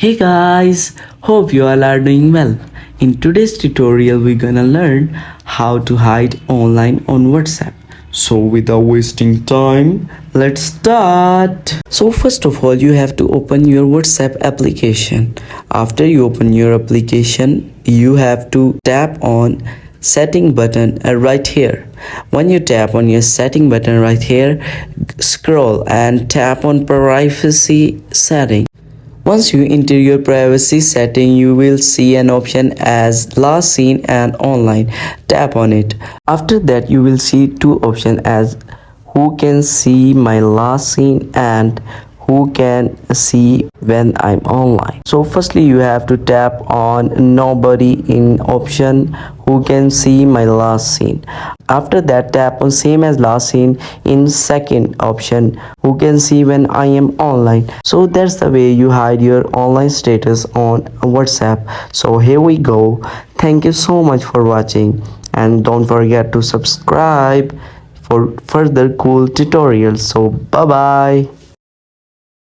Hey guys, hope you all are doing well. In today's tutorial, we're gonna learn how to hide online on WhatsApp. So without wasting time, let's start. So first of all, you have to open your WhatsApp application. After you open your application, you have to tap on setting button right here. When you tap on your setting button right here, scroll and tap on privacy setting. Once you enter your privacy setting, you will see an option as last seen and online. Tap on it. After that, you will see two options as who can see my last seen and who can see when I'm online. So firstly, you have to tap on nobody in option who can see my last seen. After that, tap on same as last seen in second option who can see when I am online. So that's the way you hide your online status on WhatsApp. So here we go. Thank you so much for watching, and don't forget to subscribe for further cool tutorials. So bye bye.